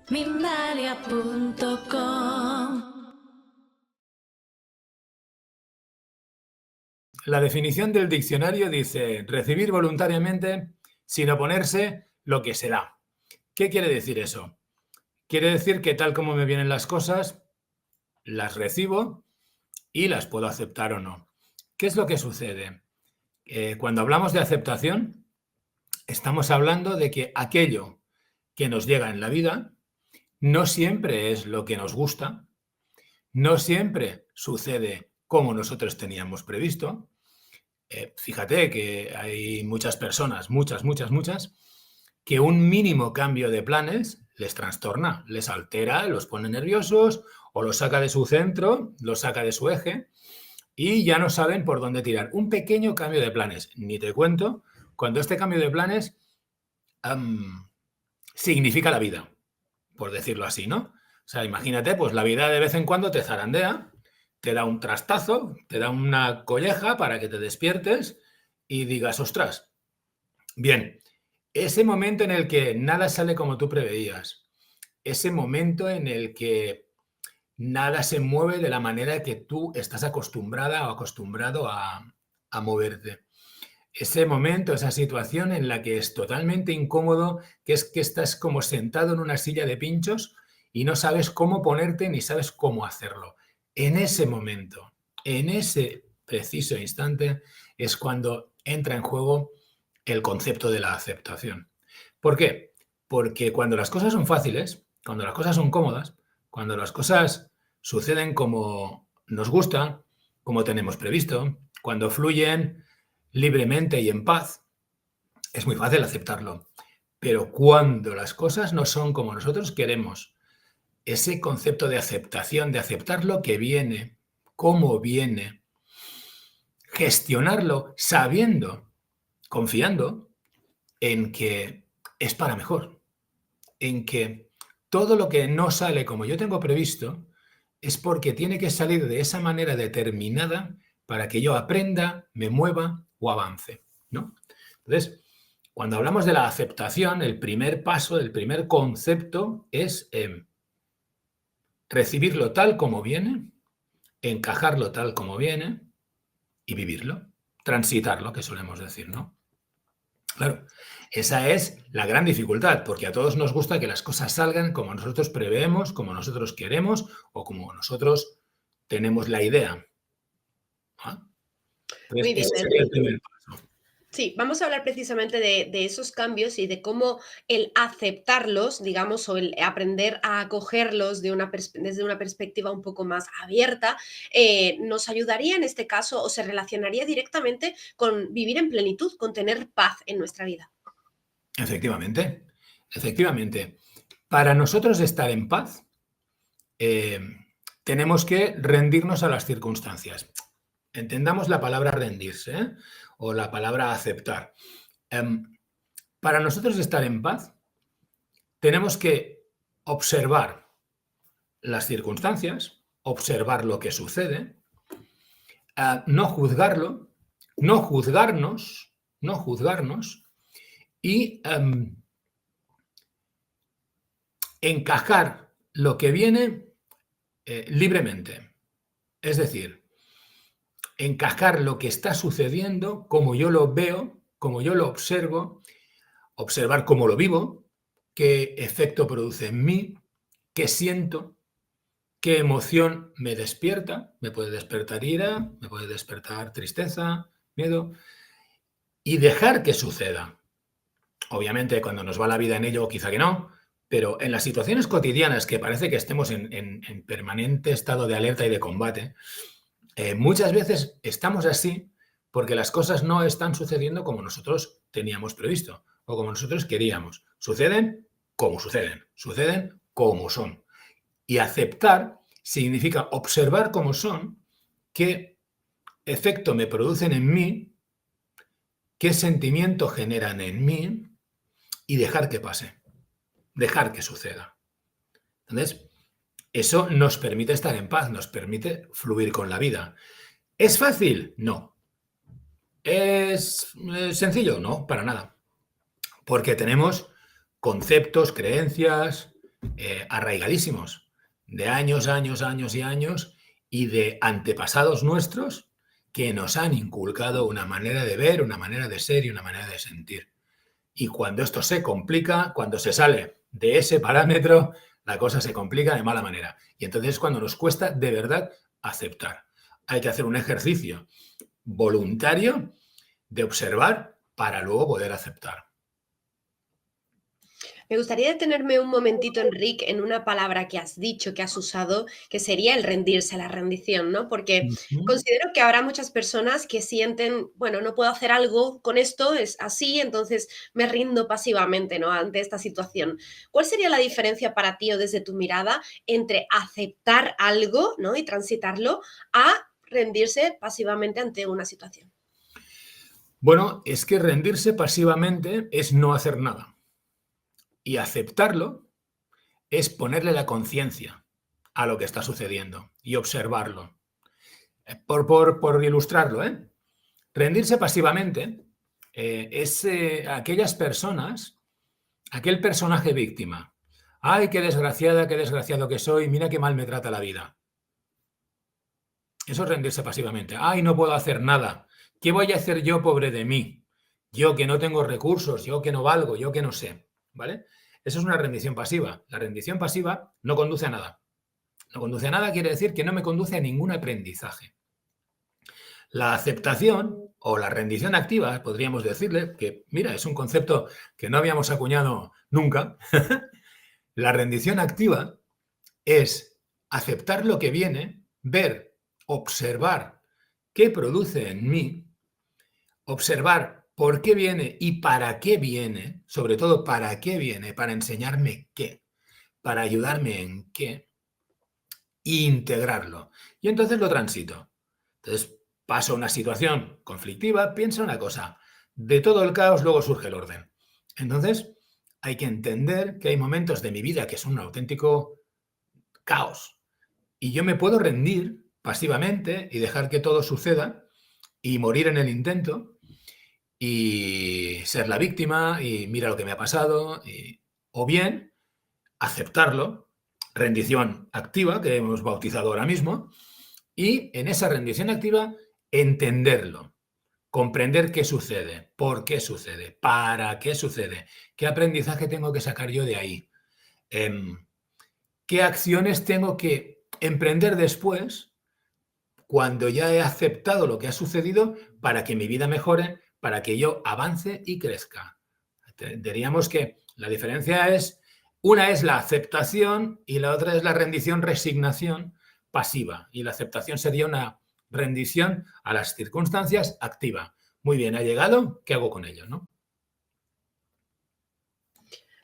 Mindalia.com. La definición del diccionario dice recibir voluntariamente sin oponerse lo que se da. ¿Qué quiere decir eso? Quiere decir que tal como me vienen las cosas, las recibo y las puedo aceptar o no. ¿Qué es lo que sucede? Cuando hablamos de aceptación, estamos hablando de que aquello que nos llega en la vida no siempre es lo que nos gusta, no siempre sucede como nosotros teníamos previsto. Fíjate que hay muchas personas, muchas, que un mínimo cambio de planes les trastorna, les altera, los pone nerviosos o los saca de su centro, los saca de su eje y ya no saben por dónde tirar. Un pequeño cambio de planes, ni te cuento, cuando este cambio de planes significa la vida, por decirlo así, ¿no? O sea, imagínate, pues la vida de vez en cuando te zarandea, te da un trastazo, te da una colleja para que te despiertes y digas, ostras, bien, ese momento en el que nada sale como tú preveías, ese momento en el que nada se mueve de la manera que tú estás acostumbrada o acostumbrado a moverte. Ese momento, esa situación en la que es totalmente incómodo, que es que estás como sentado en una silla de pinchos y no sabes cómo ponerte ni sabes cómo hacerlo. En ese momento, en ese preciso instante, es cuando entra en juego el concepto de la aceptación. ¿Por qué? Porque cuando las cosas son fáciles, cuando las cosas son cómodas, cuando las cosas suceden como nos gusta, como tenemos previsto, cuando fluyen libremente y en paz, es muy fácil aceptarlo. Pero cuando las cosas no son como nosotros queremos, ese concepto de aceptación, de aceptar lo que viene, cómo viene, gestionarlo sabiendo, confiando en que es para mejor, en que todo lo que no sale como yo tengo previsto es porque tiene que salir de esa manera determinada para que yo aprenda, me mueva o avance, ¿no? Entonces, cuando hablamos de la aceptación, el primer paso, el primer concepto es recibirlo tal como viene, encajarlo tal como viene y vivirlo, transitarlo, que solemos decir, ¿no? Claro, esa es la gran dificultad, porque a todos nos gusta que las cosas salgan como nosotros preveemos, como nosotros queremos o como nosotros tenemos la idea. ¿Ah? Entonces, Muy bien, ese sería el Enrique. primer paso. Sí, vamos a hablar precisamente de esos cambios y de cómo el aceptarlos, digamos, o el aprender a acogerlos desde una perspectiva un poco más abierta, nos ayudaría en este caso o se relacionaría directamente con vivir en plenitud, con tener paz en nuestra vida. Efectivamente, efectivamente. Para nosotros estar en paz, eh, tenemos que rendirnos a las circunstancias. Entendamos la palabra rendirse, ¿eh? O la palabra aceptar. Em, para nosotros estar en paz, tenemos que observar las circunstancias, observar lo que sucede, no juzgarlo, no juzgarnos, no juzgarnos y encajar lo que viene libremente. Es decir, encajar lo que está sucediendo como yo lo veo, como yo lo observo, observar cómo lo vivo, qué efecto produce en mí, qué siento, qué emoción me despierta. Me puede despertar ira, me puede despertar tristeza, miedo, y dejar que suceda. Obviamente, cuando nos va la vida en ello, quizá que no, pero en las situaciones cotidianas que parece que estemos en permanente estado de alerta y de combate, muchas veces estamos así porque las cosas no están sucediendo como nosotros teníamos previsto o como nosotros queríamos. Suceden como suceden como son. Y aceptar significa observar cómo son, qué efecto me producen en mí, qué sentimiento generan en mí y dejar que pase, dejar que suceda. Entonces, eso nos permite estar en paz, nos permite fluir con la vida. ¿Es fácil? No. ¿Es sencillo? No, para nada. Porque tenemos conceptos, creencias, arraigadísimos, de años, años, años y de antepasados nuestros que nos han inculcado una manera de ver, una manera de ser y una manera de sentir. Y cuando esto se complica, cuando se sale de ese parámetro, la cosa se complica de mala manera. Y entonces es cuando nos cuesta de verdad aceptar. Hay que hacer un ejercicio voluntario de observar para luego poder aceptar. Me gustaría detenerme un momentito, Enrique, en una palabra que has dicho, que has usado, que sería el rendirse, la rendición, ¿no? Porque Ujú. considero que habrá muchas personas que sienten, bueno, no puedo hacer algo con esto, es así, entonces me rindo pasivamente, ¿no? Ante esta situación. ¿Cuál sería la diferencia para ti o desde tu mirada entre aceptar algo, ¿no? Y transitarlo a rendirse pasivamente ante una situación? Bueno, es que rendirse pasivamente es no hacer nada. Y aceptarlo es ponerle la conciencia a lo que está sucediendo y observarlo. Por ilustrarlo, ¿eh? Rendirse pasivamente es aquellas personas, aquel personaje víctima. Ay, qué desgraciada, qué desgraciado que soy, mira qué mal me trata la vida. Eso es rendirse pasivamente. Ay, no puedo hacer nada. ¿Qué voy a hacer yo, pobre de mí? Yo que no tengo recursos, yo que no valgo, yo que no sé. ¿Vale? Eso es una rendición pasiva. La rendición pasiva no conduce a nada. No conduce a nada quiere decir que no me conduce a ningún aprendizaje. La aceptación o la rendición activa, podríamos decirle, que mira, es un concepto que no habíamos acuñado nunca. La rendición activa es aceptar lo que viene, ver, observar qué produce en mí, observar por qué viene y para qué viene, sobre todo para qué viene, para enseñarme qué, para ayudarme en qué, e integrarlo. Y entonces lo transito. Entonces paso a una situación conflictiva, piensa una cosa, de todo el caos luego surge el orden. Entonces hay que entender que hay momentos de mi vida que son un auténtico caos. Y yo me puedo rendir pasivamente y dejar que todo suceda y morir en el intento y ser la víctima y mira lo que me ha pasado. O bien aceptarlo, rendición activa, que hemos bautizado ahora mismo, y en esa rendición activa entenderlo, comprender qué sucede, por qué sucede, para qué sucede, qué aprendizaje tengo que sacar yo de ahí, em, qué acciones tengo que emprender después cuando ya he aceptado lo que ha sucedido para que mi vida mejore, para que yo avance y crezca. Diríamos que la diferencia es, una es la aceptación y la otra es la rendición, resignación pasiva. Y la aceptación sería una rendición a las circunstancias activa. Muy bien, ha llegado, ¿qué hago con ello? ¿No?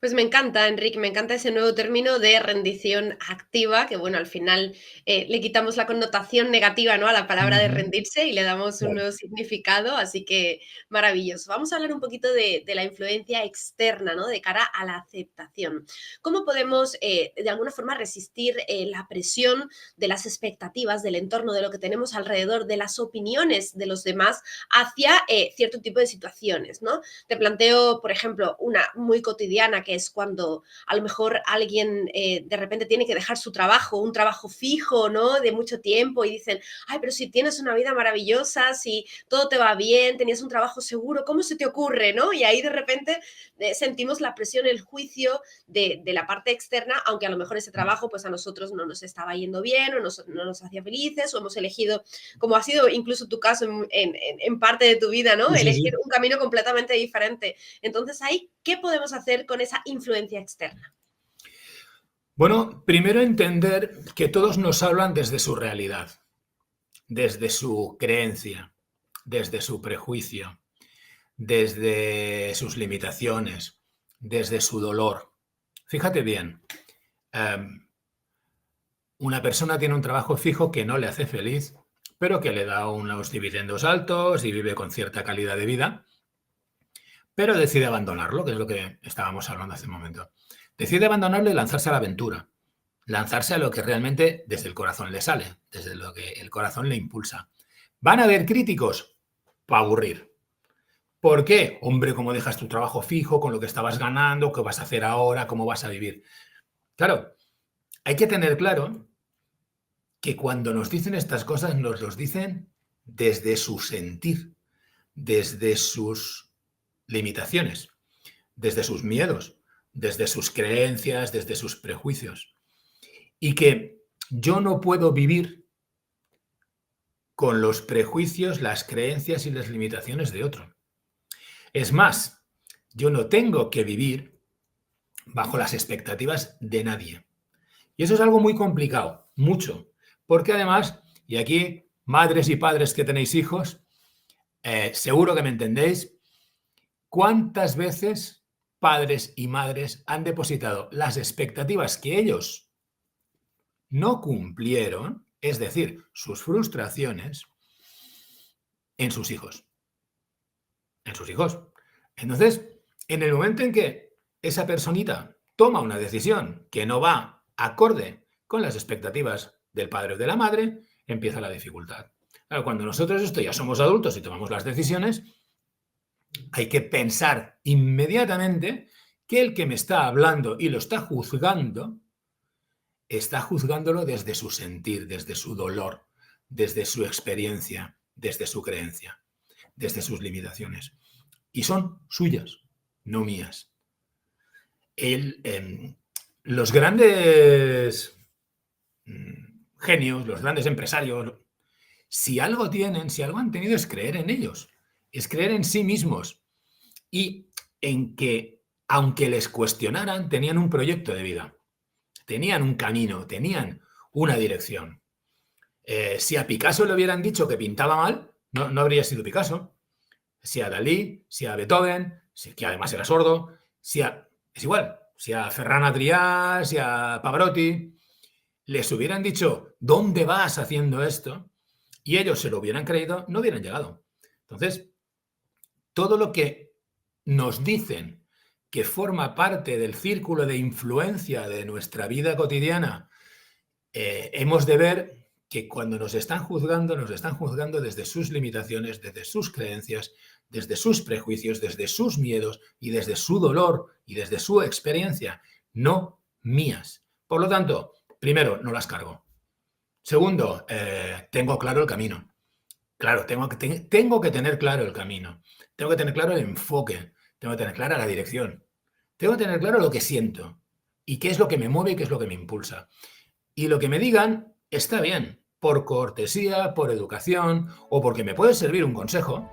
Pues me encanta, Enrique, me encanta ese nuevo término de rendición activa, que bueno, al final le quitamos la connotación negativa, ¿no? A la palabra de Ujú. rendirse y le damos un Claro. nuevo significado, así que maravilloso. Vamos a hablar un poquito de la influencia externa, ¿no? De cara a la aceptación. ¿Cómo podemos, de alguna forma, resistir la presión de las expectativas del entorno, de lo que tenemos alrededor, de las opiniones de los demás hacia cierto tipo de situaciones, ¿no? Te planteo, por ejemplo, una muy cotidiana, que es cuando a lo mejor alguien de repente tiene que dejar su trabajo, un trabajo fijo, ¿no? De mucho tiempo y dicen, ay, pero si tienes una vida maravillosa, si todo te va bien, tenías un trabajo seguro, ¿cómo se te ocurre, no? Y ahí de repente sentimos la presión, el juicio de la parte externa, aunque a lo mejor ese trabajo pues a nosotros no nos estaba yendo bien o no nos hacía felices o hemos elegido, como ha sido incluso tu caso en parte de tu vida, ¿no? Sí, sí, Elegir sí. un camino completamente diferente. Entonces ahí, ¿qué podemos hacer con esa influencia externa? Bueno, primero entender que todos nos hablan desde su realidad, desde su creencia, desde su prejuicio, desde sus limitaciones, desde su dolor. Fíjate bien, em, una persona tiene un trabajo fijo que no le hace feliz, pero que le da unos dividendos altos y vive con cierta calidad de vida, pero decide abandonarlo, que es lo que estábamos hablando hace un momento. Decide abandonarlo y lanzarse a la aventura, lanzarse a lo que realmente desde el corazón le sale, desde lo que el corazón le impulsa. ¿Van a haber críticos? Para aburrir. ¿Por qué? Hombre, ¿cómo dejas tu trabajo fijo con lo que estabas ganando? ¿Qué vas a hacer ahora? ¿Cómo vas a vivir? Claro, hay que tener claro que cuando nos dicen estas cosas nos los dicen desde su sentir, desde sus limitaciones, desde sus miedos, desde sus creencias, desde sus prejuicios. Y que yo no puedo vivir con los prejuicios, las creencias y las limitaciones de otro. Es más, yo no tengo que vivir bajo las expectativas de nadie. Y eso es algo muy complicado, mucho, porque además, y aquí madres y padres que tenéis hijos, seguro que me entendéis, ¿cuántas veces padres y madres han depositado las expectativas que ellos no cumplieron, es decir, sus frustraciones, en sus hijos? En sus hijos. Entonces, en el momento en que esa personita toma una decisión que no va acorde con las expectativas del padre o de la madre, empieza la dificultad. Claro, cuando nosotros esto ya somos adultos y tomamos las decisiones, hay que pensar inmediatamente que el que me está hablando y lo está juzgándolo desde su sentir, desde su dolor, desde su experiencia, desde su creencia, desde sus limitaciones. Y son suyas, no mías. Los grandes genios, los grandes empresarios, si algo tienen, si algo han tenido es creer en ellos, es creer en sí mismos y en que, aunque les cuestionaran, tenían un proyecto de vida, tenían un camino, tenían una dirección. Si a Picasso le hubieran dicho que pintaba mal, no habría sido Picasso. Si a Dalí, si a Beethoven, que además era sordo, es igual, si a Ferran Adrià, si a Pavarotti, les hubieran dicho, ¿dónde vas haciendo esto? Y ellos se lo hubieran creído, no hubieran llegado. Entonces, todo lo que nos dicen que forma parte del círculo de influencia de nuestra vida cotidiana, hemos de ver que cuando nos están juzgando desde sus limitaciones, desde sus creencias, desde sus prejuicios, desde sus miedos y desde su dolor y desde su experiencia, no mías. Por lo tanto, primero, no las cargo. Segundo, tengo claro el camino. Claro, tengo que tener claro el camino. Tengo que tener claro el enfoque. Tengo que tener clara la dirección. Tengo que tener claro lo que siento y qué es lo que me mueve y qué es lo que me impulsa. Y lo que me digan está bien, por cortesía, por educación o porque me puede servir un consejo,